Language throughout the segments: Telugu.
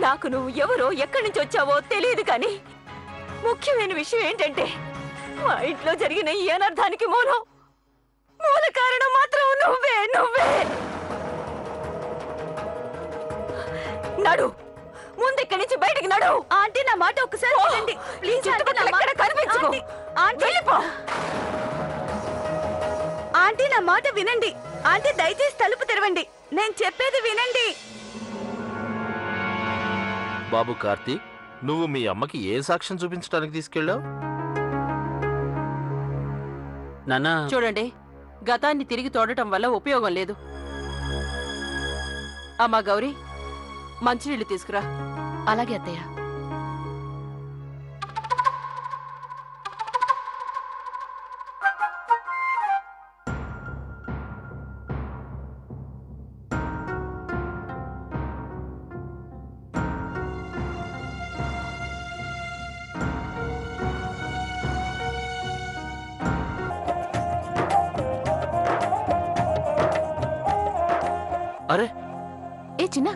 నాకు నువ్వు ఎవరో ఎక్కడి నుంచి వచ్చావో తెలియదు కానీ ముఖ్యమైన విషయం ఏంటంటే మా ఇంట్లో జరిగిన ఈ అనర్థానికి మూల కారణం మాత్రం నువ్వే. నడు, ముందెక్కడి నుంచి బయటికి నడు. ఆంటీ నా మాట ఒక్కసారి వినండి ప్లీజ్. కనిపించుకో. ఆంటీ నా మాట వినండి. ఆంటీ దయచేసి తలుపు తెరవండి. నేను చెప్పేది వినండి. బాబు కార్తీక్, నువ్వు మీ అమ్మకి ఏ సాక్ష్యం చూపించడానికి తీసుకెళ్ళావు? నాన్నా చూడండి, గతాన్ని తిరిగి తోడటం వల్ల ఉపయోగం లేదు. అమ్మా గౌరీ, మంచినీళ్ళు తీసుకురా. అలాగే అత్తయ్య. అరే ఏ చిన్న,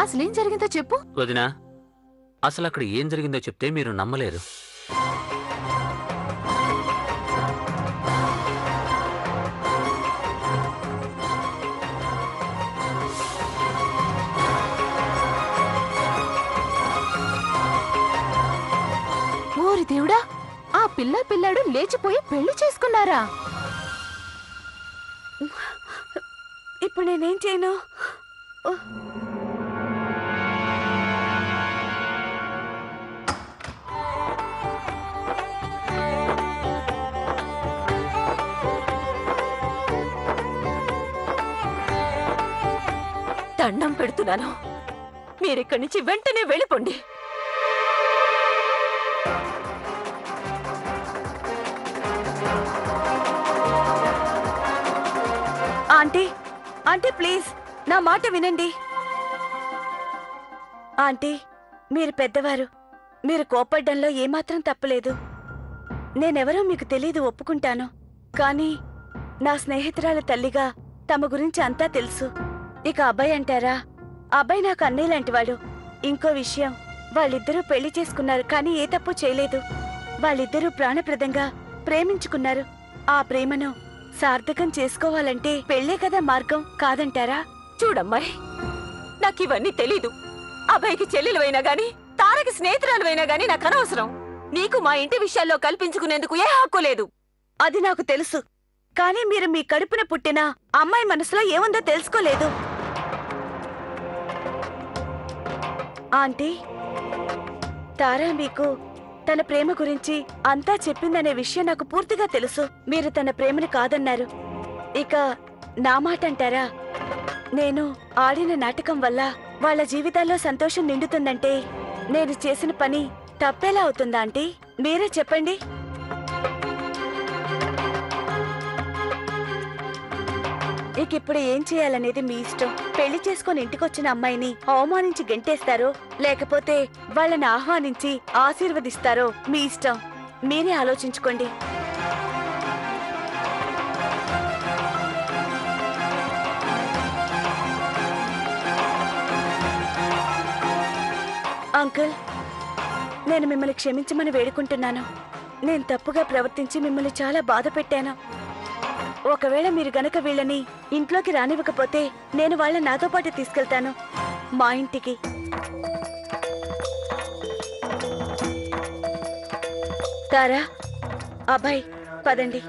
అసలేం జరిగిందో చెప్పు. వదినా, అసలు అక్కడ ఏం జరిగిందో చెప్తే మీరు నమ్మలేరు. ఓరి దేవుడా, ఆ పిల్లాడు లేచిపోయి పెళ్లి చేసుకున్నారా? ఇప్పుడు నేనేం చేయను? దండం పెడుతున్నాను, మీరిక్కడి నుంచి వెంటనే వెళ్ళిపోండి. ఆంటీ, ఆంటీ ప్లీజ్ నా మాట వినండి. ఆంటీ, మీరు పెద్దవారు. మీరు కోపడ్డంలో ఏమాత్రం తప్పలేదు. నేనెవరో మీకు తెలీదు, ఒప్పుకుంటాను. కానీ నా స్నేహితురాలి తల్లిగా తమ గురించి అంతా తెలుసు. ఇక అబ్బాయి అంటారా? అబ్బాయి నాకు అన్నయ్య లాంటివాడు. ఇంకో విషయం, వాళ్ళిద్దరూ పెళ్లి చేసుకున్నారు, కానీ ఏ తప్పు చేయలేదు. వాళ్ళిద్దరూ ప్రాణప్రదంగా ప్రేమించుకున్నారు. ఆ ప్రేమను సార్థకం చేసుకోవాలంటే పెళ్లే కదా మార్గం, కాదంటారా? చూడమ్మాయి, నాకివన్నీ తెలీదు. అబ్బాయికి చెల్లెలువైనా గాని, తారకి స్నేహితురాలువైనా గాని నాకు అనవసరం. నీకు మా ఇంటి విషయాల్లో కల్పించుకునేందుకు ఏ హక్కు లేదు. అది నాకు తెలుసు. కానీ మీరు మీ కడుపున పుట్టిన అమ్మాయి మనసులో ఏముందో తెలుసుకోలేదు. ఆంటీ, తారా మీకు తన ప్రేమ గురించి అంతా చెప్పిందనే విషయం నాకు పూర్తిగా తెలుసు. మీరు తన ప్రేమను కాదన్నారు. ఇక నా మాట అంటారా? నేను ఆడిన నాటకం వల్ల వాళ్ళ జీవితాల్లో సంతోషం నిండుతుందంటే నేను చేసిన పని తప్పేలా అవుతుందా ఆంటీ? మీరే చెప్పండి. ఇక ఇప్పుడు ఏం చేయాలనేది మీ ఇష్టం. పెళ్లి చేసుకుని ఇంటికొచ్చిన అమ్మాయిని అవమానించి గెంటేస్తారో లేకపోతే వాళ్ళని ఆహ్వానించి ఆశీర్వదిస్తారో మీ ఇష్టం. మీరే ఆలోచించుకోండి. అంకుల్, నేను మిమ్మల్ని క్షమించమని వేడుకుంటున్నాను. నేను తప్పుగా ప్రవర్తించి మిమ్మల్ని చాలా బాధ పెట్టాను. ఒకవేళ మీరు గనక వీళ్ళని ఇంట్లోకి రానివ్వకపోతే నేను వాళ్ళని నాతో పాటు తీసుకెళ్తాను మా ఇంటికి. తారా, అబ్బాయి, పదండి.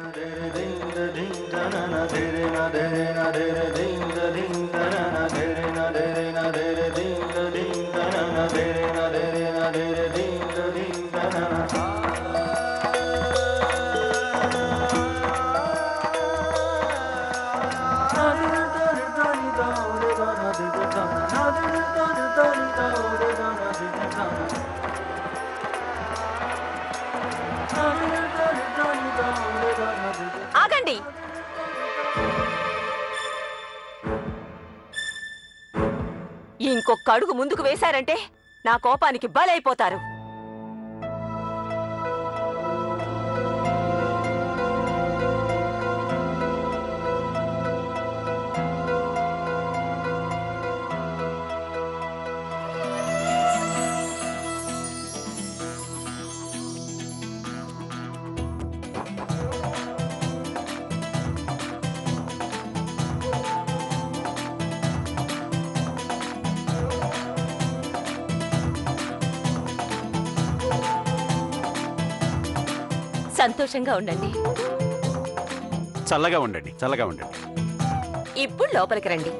ఆగండి. ఇంకొక అడుగు ముందుకు వేశారంటే నా కోపానికి బలైపోతారు. సంతోషంగా ఉండండి. చల్లగా ఉండండి, చల్లగా ఉండండి. ఇప్పుడు లోపలికి రండి.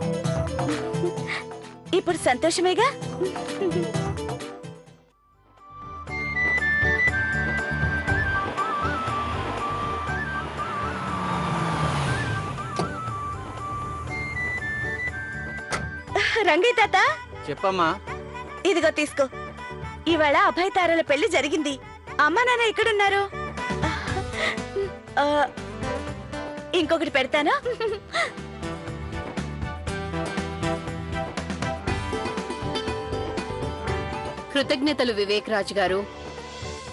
ఇప్పుడు సంతోషమేగా. రంగయ్య తాత, చెప్పమ్మా. ఇదిగో తీసుకో. ఇవాళ అభయ్ తారల పెళ్లి జరిగింది. అమ్మా నాన్న ఎక్కడున్నారు? ఆ, ఇంకొకటి పెడతానా? కృతజ్ఞతలు వివేక్ రాజ్ గారు.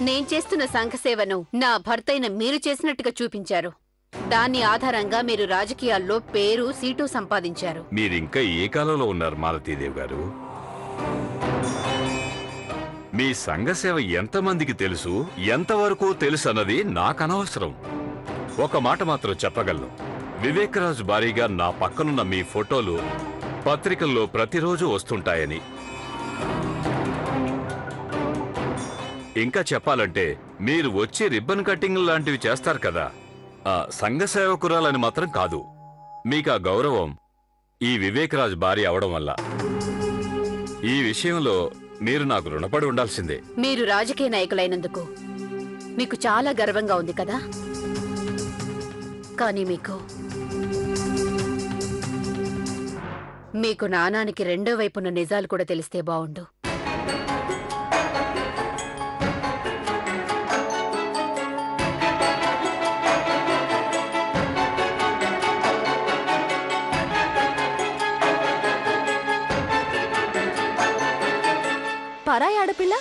నేను చేస్తున్న సంఘసేవను నా భర్తైన మీరు చేసినట్టుగా చూపించారు. దాని ఆధారంగా మీరు రాజకీయాల్లో పేరు, సీటు సంపాదించారు. మీరింకా ఏ కాలంలో ఉన్నారు మాలతీదేవి గారు? మీ సంఘసేవ ఎంతమందికి తెలుసు, ఎంతవరకు తెలుసు అన్నది నాకనవసరం. ఒక మాట మాత్రం చెప్పగలను, వివేక్ రాజ్ భారీగా నా పక్కనున్న మీ ఫోటోలు పత్రికల్లో ప్రతిరోజు వస్తుంటాయని. ఇంకా చెప్పాలంటే మీరు వచ్చి రిబ్బన్ కటింగ్ లాంటివి చేస్తారు కదా, సంఘ సేవకురాలని మాత్రం కాదు. మీకు ఆ గౌరవం ఈ వివేక్ రాజ్ భార్య అవడం వల్ల. ఈ విషయంలో మీరు నాకు రుణపడి ఉండాల్సిందే. మీరు రాజకీయ నాయకులైనందుకు మీకు చాలా గర్వంగా ఉంది కదా. కానీ మీకు నానానికి రెండో వైపున్న నిజాలు కూడా తెలిస్తే బావుండు. పరాయి ఆడపిల్ల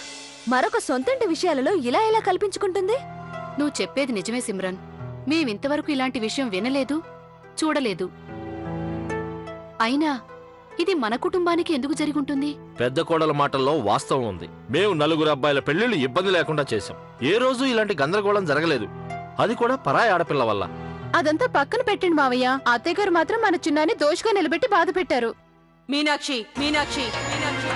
మరొక సొంతంటి విషయాలలో ఇలా ఎలా కల్పించుకుంటుంది? నువ్వు చెప్పేది నిజమే సిమ్రన్. మేమింతవరకు ఇలాంటి విషయం వినలేదు, చూడలేదు. అయినా ఇది మన కుటుంబానికి ఎందుకు జరిగుంటుంది? పెద్ద కోడల మాటల్లో వాస్తవం ఉంది. మేము 4 అబ్బాయిల పెళ్లిళ్ళు ఇబ్బంది లేకుండా చేశాం. ఏ రోజు ఇలాంటి గందరగోళం జరగలేదు. అది కూడా పరాయి ఆడపిల్ల వల్ల. అదంతా పక్కన పెట్టండి మావయ్య. అత్తయ్య గారు మాత్రం మన చిన్నాన్ని దోషగా నిలబెట్టి బాధ పెట్టారు. మీనాక్షి, మీనాక్షి, మీనాక్షి.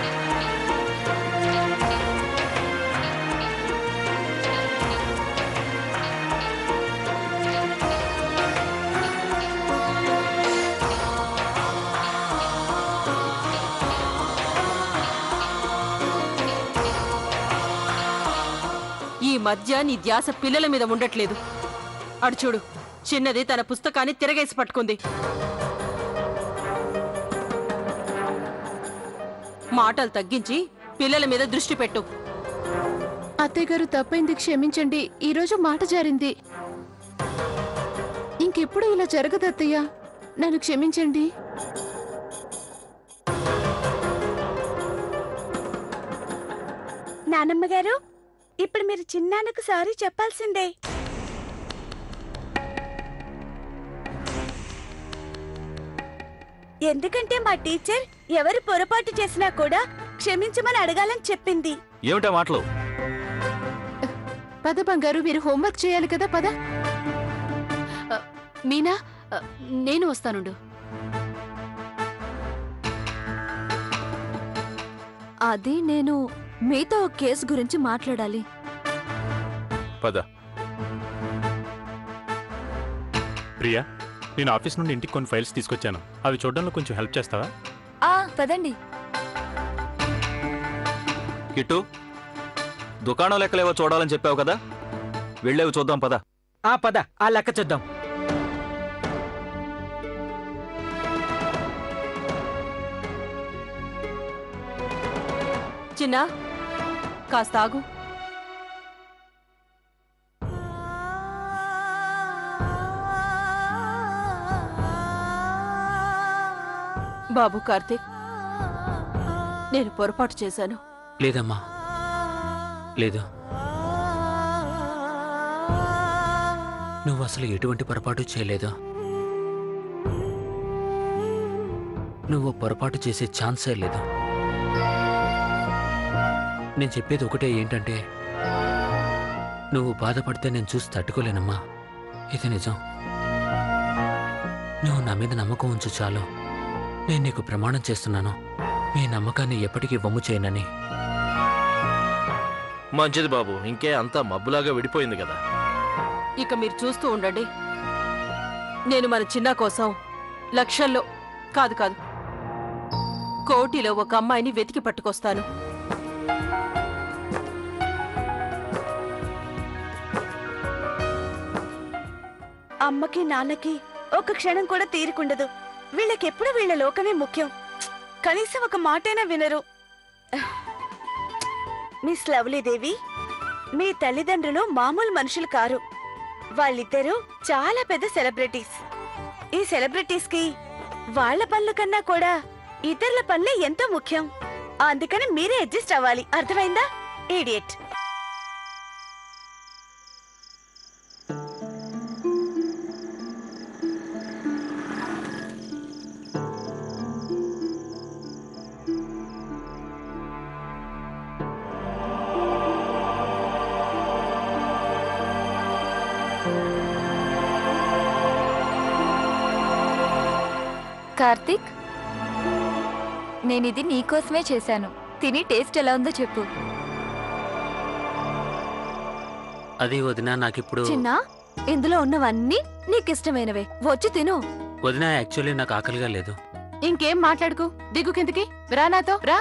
ఈ మధ్య నీ ధ్యాస పిల్లల మీద ఉండట్లేదు. అడు చూడు, చిన్నది తన పుస్తకాన్ని తిరగేసి పట్టుకుంది. మాటలు తగ్గించి పిల్లల మీద దృష్టి పెట్టు. అత్తయ్య గారు తప్పైంది, క్షమించండి. ఈరోజు మాట జారింది. ఇంకెప్పుడు ఇలా జరగదు అత్తయ్య, నన్ను క్షమించండి. నానమ్మ గారు, ఇప్పుడు మీరు చిన్నాన్నకు సారీ చెప్పాల్సిందే. ఎందుకంటే మా టీచర్ ఎవరు పొరపాటు చేసినా కూడా క్షమించమని అడగాలని చెప్పింది. ఏమిటా మాటలు? పద బంగారు, మీరు హోంవర్క్ చేయాలి కదా. పద. మీనా, నేను వస్తానుండు. అది నేను మీతో కేసు గురించి మాట్లాడాలి. పద. ప్రియా, నేను ఆఫీస్ నుండి ఇంటికి కొన్ని ఫైల్స్ తీసుకొచ్చాను. అవి చూడడంలో కొంచెం హెల్ప్ చేస్తావా? పదండి. కిట్టు, దుకాణం లెక్కలేవో చూడాలని చెప్పావు కదా, వెళ్ళేవి చూద్దాం. పద. పద, ఆ లెక్క చూద్దాం. చిన్న, కాస్త ఆగు. బాబు కార్తీక్, నేను పొరపాటు చేశాను. లేదమ్మా, లేదు. నువ్వు అసలు ఎటువంటి పొరపాటు చేయలేదు. నువ్వు పొరపాటు చేసే ఛాన్సే లేదు. నేను చెప్పేది ఒకటే, ఏంటంటే నువ్వు బాధపడితే నేను చూసి తట్టుకోలేనమ్మా. ఇది నిజం. నువ్వు నా మీద నమ్మకం ఉంచు చాలు. నేను నీకు ప్రమాణం చేస్తున్నాను, మీ నమ్మకాన్ని ఎప్పటికీ వమ్ము చేయనని. మంచిది బాబు, ఇంకే అంతా మబ్బులాగా విడిపోయింది కదా. ఇక మీరు చూస్తూ ఉండండి. నేను మన చిన్న కోసం లక్షల్లో కాదు కాదు కోటిలో ఒక అమ్మాయిని వెతికి పట్టుకొస్తాను. అమ్మకి నాన్నకి ఒక క్షణం కూడా తీరికుండదు. వీళ్ళకెప్పుడు వీళ్ళ లోకమే ముఖ్యం. కనీసం ఒక మాటైనా వినరు. మిస్ లవ్లీదేవి, మీ తల్లిదండ్రులు మామూలు మనుషులు కారు. వాళ్ళిద్దరూ చాలా పెద్ద సెలబ్రిటీస్. ఈ సెలబ్రిటీస్ కి వాళ్ళ పనుల కన్నా కూడా ఇతరుల పనులే ఎంతో ముఖ్యం. అందుకని మీరే అడ్జస్ట్ అవ్వాలి. అర్థమైందా? ఈడియట్. కార్తీక్, నేనిది నీకోసమే చేశాను. తిని టేస్ట్ ఎలా ఉందో చెప్పు. అది వదినా, నాకిప్పుడు చిన్నా, ఇందులో ఉన్నవన్నీ నీకిష్టమైనవే. వచ్చి తిను. వదినా, యాక్చువల్లీ నాకు ఆకలిగా లేదు. ఇంకేం మాట్లాడుకు, దిగు కిందికి. రా నాతో రా.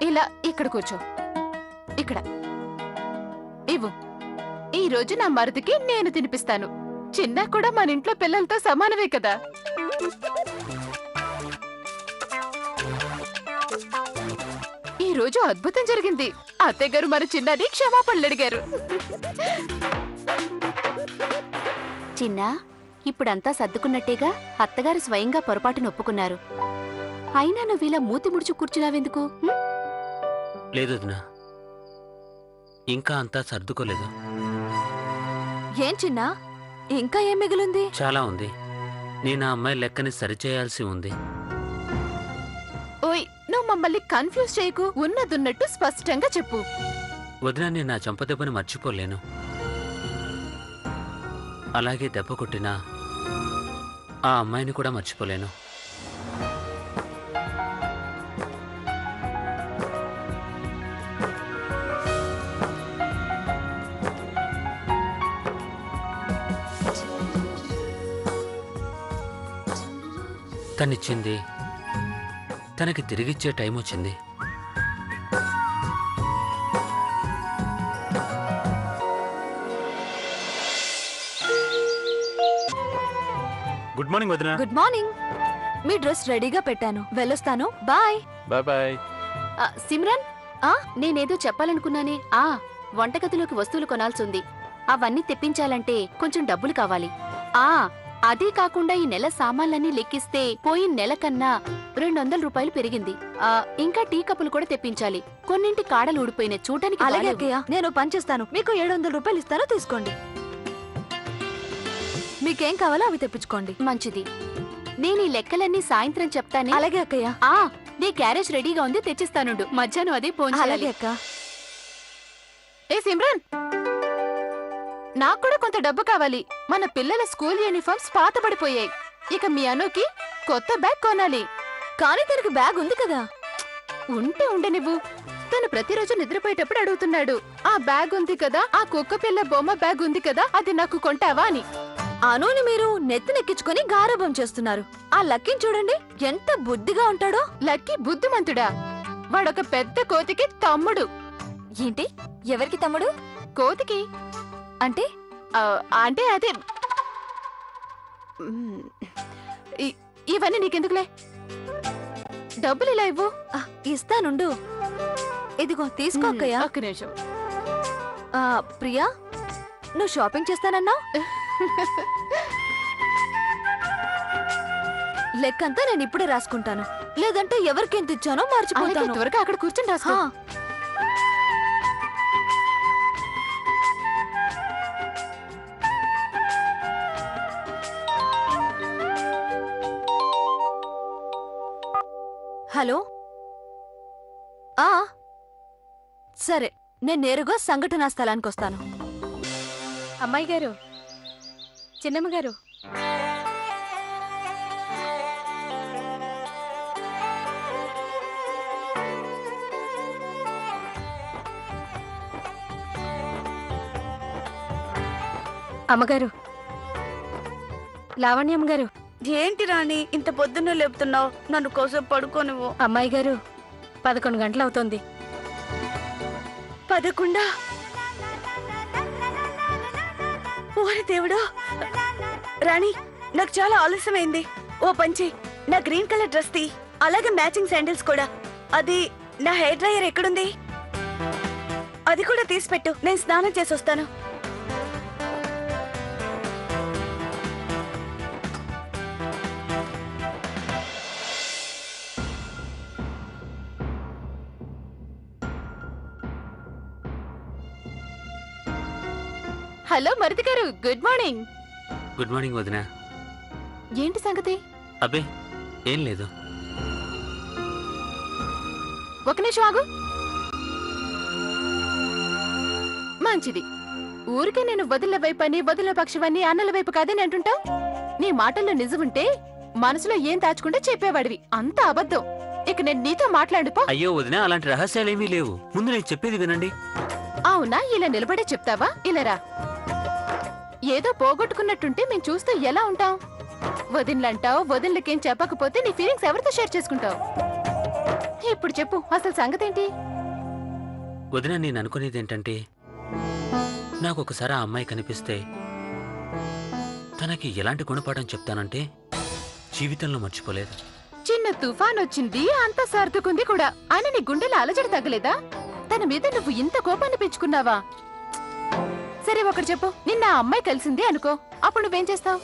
ఇలా ఇక్కడ కూర్చో. ఇక్కడ ఇవ్వు. ఈ రోజు నా మరుదికి నేను తినిపిస్తాను. చిన్న కూడా మన ఇంట్లో పిల్లలతో సమానమే కదా. ఈ రోజు అద్భుతం జరిగింది. అత్తయ్య గారు మన చిన్నని క్షమాపణలు అడిగారు. చిన్నా, ఇప్పుడంతా సర్దుకున్నట్టేగా. అత్తగారు స్వయంగా పొరపాటును ఒప్పుకున్నారు. అయినా నువ్విలా మూతి ముడుచు కూర్చున్నావెందుకు? లేదు వదినా, ఇంకా అంతా సర్దుకోలేదు. ఏం చిన్నా, ఇంకా ఏం మిగిలింది? చాలా ఉంది. నేను ఆ అమ్మాయి లెక్కని సరిచేయాల్సి ఉంది. ఓయ్, నువ్వు మమ్మల్ని కన్ఫ్యూజ్ చేయకు. ఉన్నదున్నట్టు స్పష్టంగా చెప్పు. వదినా, నేను నా చంపదెబ్బని మర్చిపోలేను. అలాగే దెబ్బ కొట్టినా ఆ అమ్మాయిని కూడా మర్చిపోలేను. తనిచ్చింది తనకి తిరిగిచ్చే టైం వచ్చింది. గుడ్ మార్నింగ్ వదినా. Good morning. మీ డ్రెస్ రెడీగా పెట్టాను. వెళ్ళొస్తాను. బాయ్. Bye bye. సిమ్రన్, నేనేదో చెప్పాలనుకున్నానే. వంటగదిలోకి వస్తువులు కొనాల్సింది. అవన్నీ తెప్పించాలంటే కొంచెం డబ్బులు కావాలి. అదీ కాకుండా ఈ నెల సామాన్లన్నీ లెక్కిస్తే పోయిన నెల కన్నా 200 రూపాయలు పెరిగింది. ఇంకా టీ కప్పులు కూడా తెప్పించాలి. కొన్నింటి కాడలు ఊడిపోయిన చూడటానికి. అలాగే అక్కయ్య, నేను పనిచేస్తాను. మీకు 700 రూపాయలు ఇస్తాను, తీసుకోండి. మీకేం కావాలో అవి తెప్పించుకోండి. మంచిది. నేను ఈ లెక్కలన్నీ సాయంత్రం చెప్తానే. అలాగే అక్కయ్య. నీ క్యారేజ్ రెడీగా ఉంది, తెచ్చిస్తానుండు. మధ్యాహ్నం అదే ఫోన్ చేయాలి. అలాగే అక్క. ఏ సిమ్రన్, నాకు కూడా కొంత డబ్బు కావాలి. మన పిల్లల స్కూల్ యూనిఫామ్స్ పాతబడిపోయాయి. ఇక మీ అనుకి కొత్త బ్యాగ్ కొనాలి. కానీ తనకి బ్యాగ్ ఉంది కదా. ఉంటే ఉండనివ్వు. తను ప్రతిరోజు నిద్రపోయేటప్పుడు అడుగుతున్నాడు, ఆ బ్యాగ్ ఉంది కదా, ఆ కుక్క పిల్ల బొమ్మ బ్యాగ్ ఉంది కదా, అది నాకు కొంటావా అని. అనుని మీరు నెత్తినెక్కించుకొని గారాబం చేస్తున్నారు. ఆ లక్కీని చూడండి, ఎంత బుద్ధిగా ఉంటాడో. లక్కీ బుద్ధిమంతుడా? వాడొక పెద్ద కోతికి తమ్ముడు. ఏంటి? ఎవరికి తమ్ముడు? కోతికి. అంటే అంటే అదే. ఇవన్నీ నీకెందుకులే. డబ్బులు ఇలా ఇవ్వు. ఇస్తానుండు. ఇదిగో తీసుకో అక్కయ్య. ఒక్క నిమిషం. ప్రియా, నువ్వు షాపింగ్ చేస్తానన్నావు. లెక్కంతా నేను ఇప్పుడే రాసుకుంటాను. లేదంటే ఎవరికెంత ఇచ్చానో మర్చిపోతాను. త్వరగా అక్కడ కూర్చొని రాసుకో. హలో. సరే, నేను నేరుగా సంఘటనా స్థలానికి వస్తాను. అమ్మాయి గారు, చిన్నమ్మ గారు, అమ్మగారు, లావణ్యమ్మ గారు. ఏంటి రాణి ఇంత పొద్దున్నే లేపుతున్నావు? నన్ను కోసం పడుకోనివ్వు. అమ్మాయి గారు, 11 గంటలు అవుతోంది. 11? ఓరి దేవుడు! రాణి, నాకు చాలా ఆలస్యమైంది. ఓ పంచి, నా గ్రీన్ కలర్ డ్రెస్ తీ, అలాగే మ్యాచింగ్ శాండిల్స్ కూడా. అది నా హెయిర్ డ్రైయర్ ఎక్కడుంది? అది కూడా తీసిపెట్టు, నేను స్నానం చేసి వస్తాను. హలో మరిది గారు, గుడ్ మార్నింగ్. గుడ్ మార్నింగ్ వదినా. ఏంటి సంగతి? అబ్బే ఏం లేదు. ఒక నిమిషం ఆగు. మంచిది. ఊరికే నేను వదిలిన వైపని, వదిలిన పక్షవని, అన్నల వైపు కాదని అంటుంటావు. నీ మాటల్లో నిజముంటే మనసులో ఏం దాచుకుంటే చెప్పేవాడివి. అంత అబద్ధం. ఇక నేను నీతో మాట్లాడుపో. అయ్యో వదినా, అలాంటి రహస్యాలేమీ లేవు. ముందు నేను చెప్పేది వినండి. అవునా? ఇలా నిలబడే చెప్తావా? ఇలారా. ఏదో పోగొట్టుకున్నట్టుంటే మేము చూస్తూ ఎలా ఉంటాం? వదినలంటావు, వదినలకేం చెప్పకపోతే నీ ఫీలింగ్స్ ఎవరితో షేర్ చేసుకుంటావు? ఇప్పుడు చెప్పు, అసలు సంగతేంటి? వదినా, నేను అనుకునేది ఏంటంటే, నాకు ఒకసారి ఆ అమ్మాయి కనిపిస్తే తనకి ఎలాంటి గుణపాఠం చెప్తానంటే జీవితంలో మర్చిపోలేదు. చిన్న తుఫాన్ వచ్చింది, అంత సర్దుకుంది కూడా. ఆయన నీ గుండెలో అలజడి తగ్గలేదా? తన మీద నువ్వు ఇంత కోపాన్ని పెంచుకున్నావా? సరే ఒకటి చెప్పు, నిన్న ఆ అమ్మాయి కలిసింది అనుకో, అప్పుడు నువ్వేం చేస్తావు?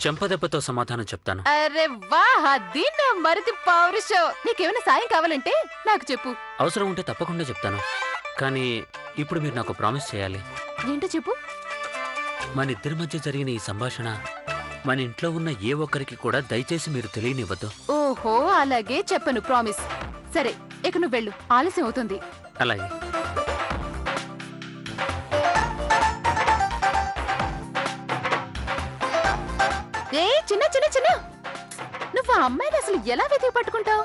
చెంపదెబ్బతో సమాధానం చెప్తాను. అరే వాహ్, అది నా మరిది పౌరుషం. నీకేమైనా సాయం కావాలంటే నాకు చెప్పు. అవసరం ఉంటే తప్పకుండా చెప్తాను. కానీ ఇప్పుడు మీరు నాకు ప్రామిస్ చేయాలి. ఏంటో చెప్పు. మన ఇద్దరి మధ్య జరిగిన ఈ సంభాషణ మన ఇంట్లో ఉన్న ఏ ఒక్కరికి కూడా దయచేసి మీరు తెలియనివ్వద్దు. ఓహో, అలాగే చెప్పను, ప్రామిస్. సరే, ఇక నువ్వు వెళ్ళు, ఆలస్యం అవుతుంది. అలాగే. ఏ చిన్న చిన్న చిన్న, నువ్వు ఆ అమ్మాయిని అసలు ఎలా వెతికి పట్టుకుంటావు?